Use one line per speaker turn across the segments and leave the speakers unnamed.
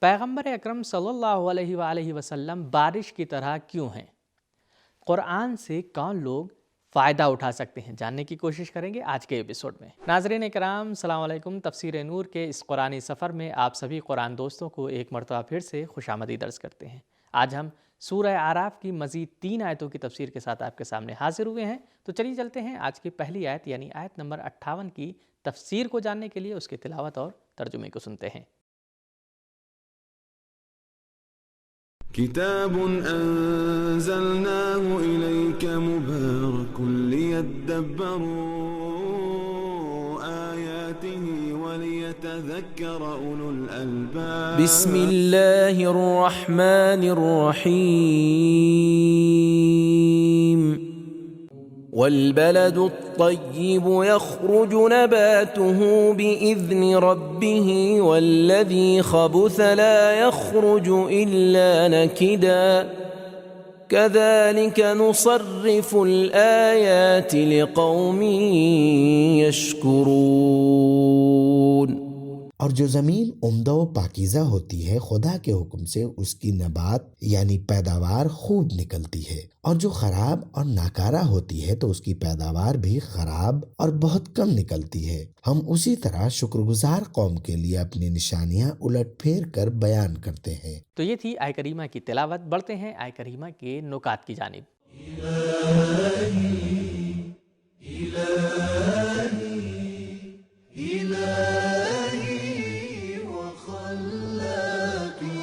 پیغمبر اکرم صلی اللہ علیہ وآلہ وسلم بارش کی طرح کیوں ہیں؟ قرآن سے کون لوگ فائدہ اٹھا سکتے ہیں، جاننے کی کوشش کریں گے آج کے ایپیسوڈ میں۔ ناظرین کرام، السلام علیکم۔ تفسیر نور کے اس قرآنی سفر میں آپ سبھی قرآن دوستوں کو ایک مرتبہ پھر سے خوش آمدید عرض کرتے ہیں۔ آج ہم سورہ اعراف کی مزید 3 آیتوں کی تفسیر کے ساتھ آپ کے سامنے حاضر ہوئے ہیں، تو چلیے چلتے ہیں آج کی پہلی آیت یعنی آیت نمبر 58 کی تفسیر کو جاننے کے لیے اس کی تلاوت اور ترجمے کو سنتے ہیں۔
كتاب أنزلناه إليك مبارك ليدبروا آياته وليتذكر أولو الألباب
بسم الله الرحمن الرحيم والبلد الطيب يخرج نباته بإذن ربه والذي خبث لا يخرج إلا نكدا كذلك نصرف الآيات لقوم يشكرون۔
اور جو زمین عمدہ و پاکیزہ ہوتی ہے خدا کے حکم سے اس کی نبات یعنی پیداوار خوب نکلتی ہے، اور جو خراب اور ناکارہ ہوتی ہے تو اس کی پیداوار بھی خراب اور بہت کم نکلتی ہے۔ ہم اسی طرح شکر گزار قوم کے لیے اپنی نشانیاں الٹ پھیر کر بیان کرتے ہیں۔
تو یہ تھی آیہ کریمہ کی تلاوت۔ بڑھتے ہیں آیہ کریمہ کے نکات کی جانب۔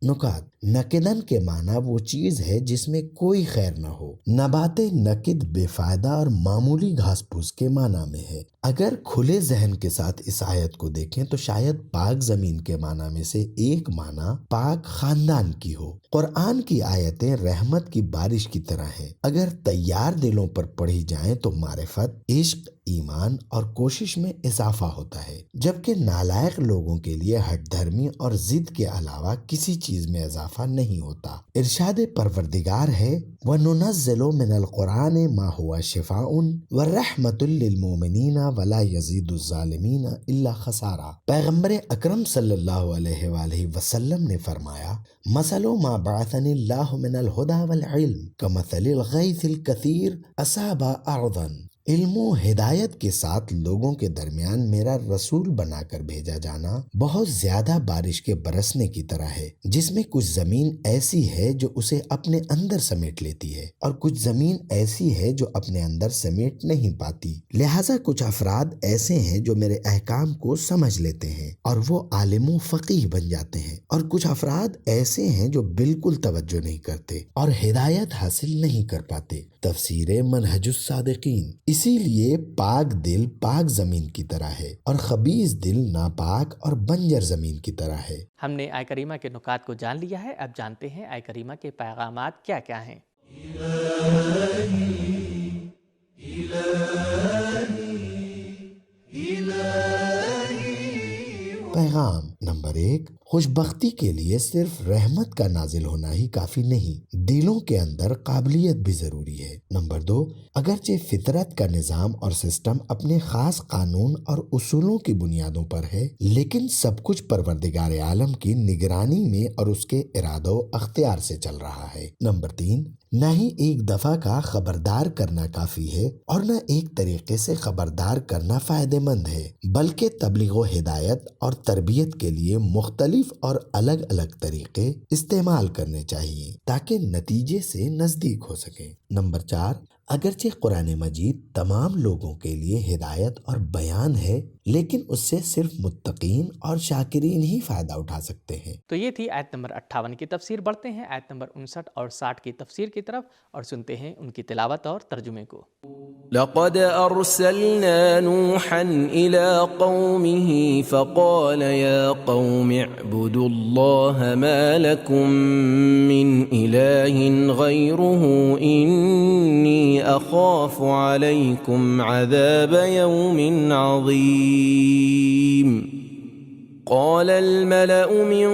نکات نکدن کے معنی وہ چیز ہے جس میں کوئی خیر نہ ہو۔ نبات نکد بے فائدہ اور معمولی گھاس پھوس کے معنی میں ہے۔ اگر کھلے ذہن کے ساتھ اس آیت کو دیکھیں تو شاید پاک زمین کے معنی میں سے ایک معنی پاک خاندان کی ہو۔ قرآن کی آیتیں رحمت کی بارش کی طرح ہیں، اگر تیار دلوں پر پڑھی جائیں تو معرفت، عشق، ایمان اور کوشش میں اضافہ ہوتا ہے، جبکہ نالائق لوگوں کے لیے ہٹ دھرمی اور ضد کے علاوہ کسی چیز میں اضافہ نہیں ہوتا۔ ارشاد پروردگار ہے وَنُنَزِّلُ مِنَ الْقُرْآنِ مَا هُوَ شِفَاءٌ وَرَحْمَةٌ لِّلْمُؤْمِنِينَ وَلَا يَزِيدُ الظَّالِمِينَ إِلَّا خَسَارًا۔ پیغمبر اکرم صلی اللہ علیہ وآلہ وسلم نے فرمایا مَثَلُ مَا بَعَثَنِي اللَّهُ مِنَ الْهُدَى وَالْعِلْمِ كَمَثَلِ الْغَيْثِ الْكَثِيرِ أَصَابَ أَرْضًا۔ علم و ہدایت کے ساتھ لوگوں کے درمیان میرا رسول بنا کر بھیجا جانا بہت زیادہ بارش کے برسنے کی طرح ہے، جس میں کچھ زمین ایسی ہے جو اسے اپنے اندر سمیٹ لیتی ہے اور کچھ زمین ایسی ہے جو اپنے اندر سمیٹ نہیں پاتی۔ لہٰذا کچھ افراد ایسے ہیں جو میرے احکام کو سمجھ لیتے ہیں اور وہ عالم و فقیہ بن جاتے ہیں، اور کچھ افراد ایسے ہیں جو بالکل توجہ نہیں کرتے اور ہدایت حاصل نہیں کر پاتے۔ تفسیر منہج الصادقین۔ اسی لیے پاک دل پاک زمین کی طرح ہے اور خبیث دل ناپاک اور بنجر زمین کی طرح ہے۔
ہم نے آیہ کریمہ کے نکات کو جان لیا ہے، اب جانتے ہیں آیہ کریمہ کے پیغامات کیا کیا ہیں۔
پیغام نمبر 1، خوشبختی کے لیے صرف رحمت کا نازل ہونا ہی کافی نہیں، دلوں کے اندر قابلیت بھی ضروری ہے۔ نمبر 2، اگرچہ فطرت کا نظام اور سسٹم اپنے خاص قانون اور اصولوں کی بنیادوں پر ہے، لیکن سب کچھ پروردگار عالم کی نگرانی میں اور اس کے ارادہ و اختیار سے چل رہا ہے۔ نمبر 3، نہ ہی ایک دفعہ کا خبردار کرنا کافی ہے اور نہ ایک طریقے سے خبردار کرنا فائدہ مند ہے، بلکہ تبلیغ و ہدایت اور تربیت کے لیے مختلف اور الگ الگ طریقے استعمال کرنے چاہیے تاکہ نتیجے سے نزدیک ہو سکیں۔ نمبر 4، اگرچہ قرآن مجید تمام لوگوں کے لیے ہدایت اور بیان ہے، لیکن اس سے صرف متقین اور شاکرین ہی فائدہ اٹھا سکتے ہیں۔
تو یہ تھی آیت نمبر 58 کی تفسیر۔ بڑھتے ہیں آیت نمبر 59 اور 60 کی تفسیر کی طرف اور سنتے ہیں ان کی تلاوت اور ترجمے کو۔
لقد أرسلنا نوحا إلى قومه فقال يا قوم اعبدوا الله ما لكم من إله غيره إني أخاف عليكم عذاب يوم عظيم۔ قال الملأ من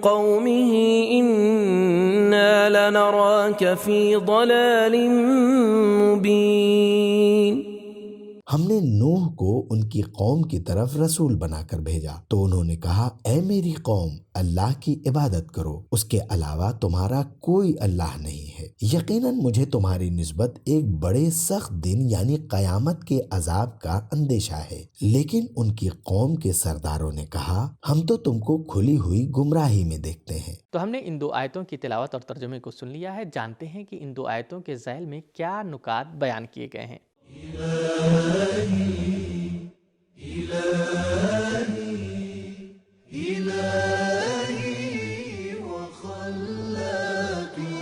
قومه إنا لنراك في ضلال مبين۔
ہم نے نوح کو ان کی قوم کی طرف رسول بنا کر بھیجا تو انہوں نے کہا اے میری قوم اللہ کی عبادت کرو، اس کے علاوہ تمہارا کوئی اللہ نہیں ہے۔ یقیناً مجھے تمہاری نسبت ایک بڑے سخت دن یعنی قیامت کے عذاب کا اندیشہ ہے۔ لیکن ان کی قوم کے سرداروں نے کہا ہم تو تم کو کھلی ہوئی گمراہی میں دیکھتے ہیں۔
تو ہم نے ان 2 آیتوں کی تلاوت اور ترجمے کو سن لیا ہے۔ جانتے ہیں کہ ان 2 آیتوں کے ذیل میں کیا نکات بیان کیے گئے ہیں۔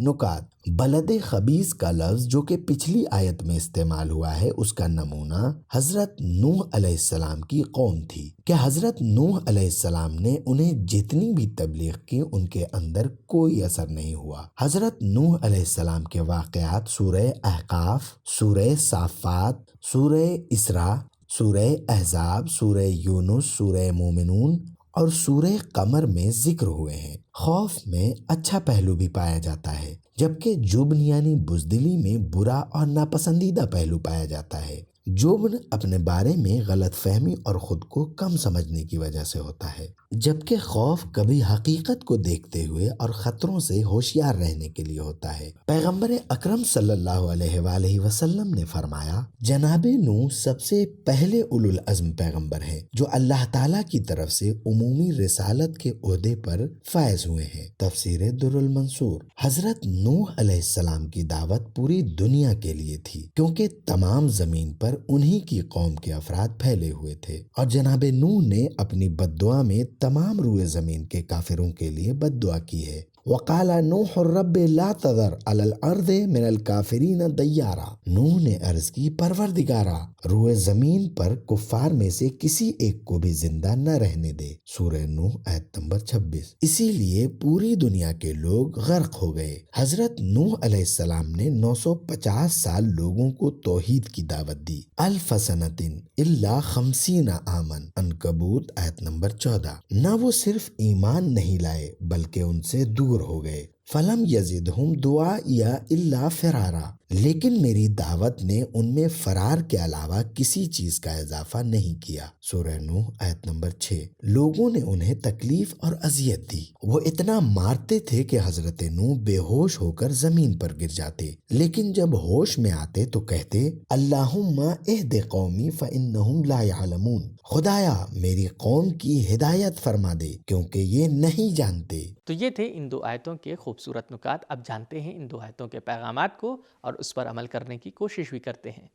نکات: بلد خبیث کا لفظ جو کہ پچھلی آیت میں استعمال ہوا ہے، اس کا نمونہ حضرت نوح علیہ السلام کی قوم تھی کہ حضرت نوح علیہ السلام نے انہیں جتنی بھی تبلیغ کی ان کے اندر کوئی اثر نہیں ہوا۔ حضرت نوح علیہ السلام کے واقعات سورہ احقاف، سورہ صافات، سورہ اسراء، سورہ احزاب، سورہ یونس، سورہ مومنون اور سورہ قمر میں ذکر ہوئے ہیں۔ خوف میں اچھا پہلو بھی پایا جاتا ہے، جبکہ جبن یعنی بزدلی میں برا اور ناپسندیدہ پہلو پایا جاتا ہے۔ جبن اپنے بارے میں غلط فہمی اور خود کو کم سمجھنے کی وجہ سے ہوتا ہے، جبکہ خوف کبھی حقیقت کو دیکھتے ہوئے اور خطروں سے ہوشیار رہنے کے لیے ہوتا ہے۔ پیغمبر اکرم صلی اللہ علیہ وآلہ وسلم نے فرمایا جناب نوح سب سے پہلے اولو العزم پیغمبر ہیں جو اللہ تعالیٰ کی طرف سے عمومی رسالت کے عہدے پر فائز ہوئے ہیں۔ تفسیر در المنصور۔ حضرت نوح علیہ السلام کی دعوت پوری دنیا کے لیے تھی کیونکہ تمام زمین پر انہی کی قوم کے افراد پھیلے ہوئے تھے، اور جناب نوح نے اپنی بد دعا میں تمام روئے زمین کے کافروں کے لیے بد دعا کی ہے۔ وقال نوح رب لا تذر علی الارض من الکافرین دیارا۔ نوح نے عرض کی پروردگارا روئے زمین پر کفار میں سے کسی ایک کو بھی زندہ نہ رہنے دے۔ سورہ نوح آیت نمبر 26۔ اسی لیے پوری دنیا کے لوگ غرق ہو گئے۔ حضرت نوح علیہ السلام نے 950 سال لوگوں کو توحید کی دعوت دی۔ الف سنۃ الا 50 عاما، عنکبوت آیت نمبر 14۔ نہ وہ صرف ایمان نہیں لائے بلکہ ان سے دور ہو گئے۔ فلم یزدہم دعائی الا فرارا، لیکن میری دعوت نے ان میں فرار کے علاوہ کسی چیز کا اضافہ نہیں کیا۔ سورہ نوح آیت نمبر 6۔ لوگوں نے انہیں تکلیف اور اذیت دی، وہ اتنا مارتے تھے کہ حضرت نوح بے ہوش ہو کر زمین پر گر جاتے، لیکن جب ہوش میں آتے تو کہتے اللہم اہد قومی فانہم لا یعلمون، خدایا میری قوم کی ہدایت فرما دے کیونکہ یہ نہیں جانتے۔
تو یہ تھے ان 2 آیتوں کے خوبصورت نکات۔ اب جانتے ہیں ان 2 آیتوں کے پیغامات کو اور اس پر عمل کرنے کی کوشش بھی کرتے ہیں۔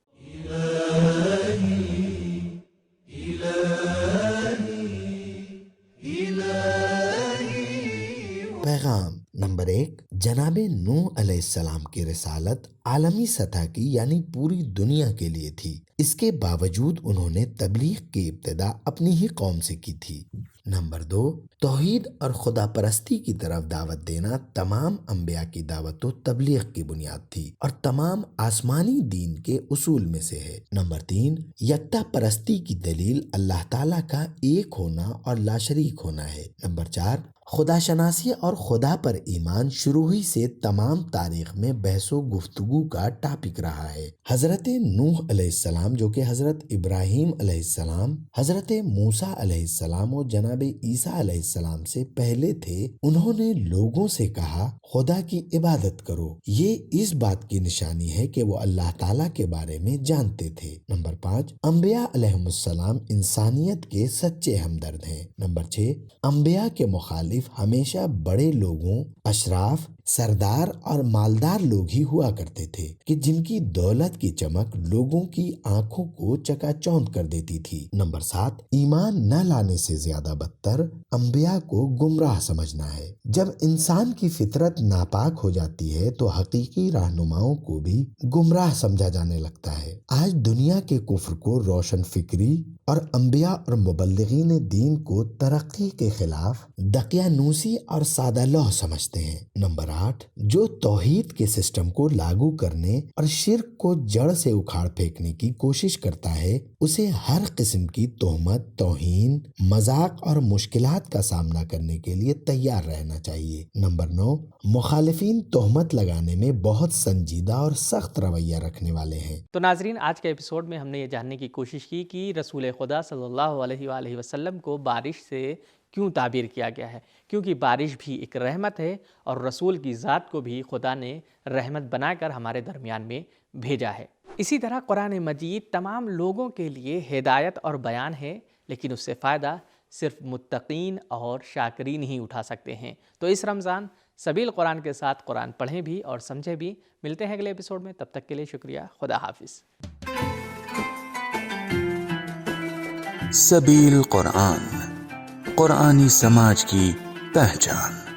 پیغام نمبر 1، جناب نوح علیہ السلام کی رسالت عالمی سطح کی یعنی پوری دنیا کے لیے تھی، اس کے باوجود انہوں نے تبلیغ کی ابتدا اپنی ہی قوم سے کی تھی۔ نمبر 2، توحید اور خدا پرستی کی طرف دعوت دینا تمام انبیاء کی دعوت و تبلیغ کی بنیاد تھی اور تمام آسمانی دین کے اصول میں سے ہے۔ نمبر 3، یکتا پرستی کی دلیل اللہ تعالیٰ کا ایک ہونا اور لا شریک ہونا ہے۔ نمبر 4، خدا شناسی اور خدا پر ایمان شروع ہی سے تمام تاریخ میں بحث و گفتگو کا ٹاپک رہا ہے۔ حضرت نوح علیہ السلام جو کہ حضرت ابراہیم علیہ السلام، حضرت موسیٰ علیہ السلام اور جناب عیسیٰ علیہ السلام سے پہلے تھے، انہوں نے لوگوں سے کہا خدا کی عبادت کرو۔ یہ اس بات کی نشانی ہے کہ وہ اللہ تعالیٰ کے بارے میں جانتے تھے۔ نمبر 5، انبیاء علیہم السلام انسانیت کے سچے ہمدرد ہیں۔ نمبر 6، انبیاء کے مخالف ہمیشہ بڑے لوگوں، اشراف، سردار اور مالدار لوگ ہی ہوا کرتے تھے کہ جن کی دولت کی چمک لوگوں کی آنکھوں کو چکا چوندھ کر دیتی تھی۔ نمبر 7، ایمان نہ لانے سے زیادہ بدتر انبیاء کو گمراہ سمجھنا ہے۔ جب انسان کی فطرت ناپاک ہو جاتی ہے تو حقیقی رہنماؤں کو بھی گمراہ سمجھا جانے لگتا ہے۔ آج دنیا کے کفر کو روشن فکری اور انبیاء اور مبلغین دین کو ترقی کے خلاف دقیانوسی اور سادہ لوح سمجھتے ہیں۔ نمبر 8، جو توحید کے سسٹم کو لاگو کرنے اور شرک کو جڑ سے اکھاڑ پھینکنے کی کوشش کرتا ہے، اسے ہر قسم کی تہمت، توہین، مذاق اور مشکلات کا سامنا کرنے کے لیے تیار رہنا چاہیے۔ نمبر 9، مخالفین تہمت لگانے میں بہت سنجیدہ اور سخت رویہ رکھنے والے ہیں۔
تو ناظرین، آج کے ایپیسوڈ میں ہم نے یہ جاننے کی کوشش کی کہ رسول خدا صلی اللہ علیہ وآلہ وسلم کو بارش سے کیوں تعبیر کیا گیا ہے، کیونکہ بارش بھی ایک رحمت ہے اور رسول کی ذات کو بھی خدا نے رحمت بنا کر ہمارے درمیان میں بھیجا ہے۔ اسی طرح قرآن مجید تمام لوگوں کے لیے ہدایت اور بیان ہے، لیکن اس سے فائدہ صرف متقین اور شاکرین ہی اٹھا سکتے ہیں۔ تو اس رمضان سبیل قرآن کے ساتھ قرآن پڑھیں بھی اور سمجھیں بھی۔ ملتے ہیں اگلے ایپیسوڈ میں، تب تک کے لیے شکریہ، خدا حافظ۔
سبیل قرآن، قرآنی سماج کی پہچان۔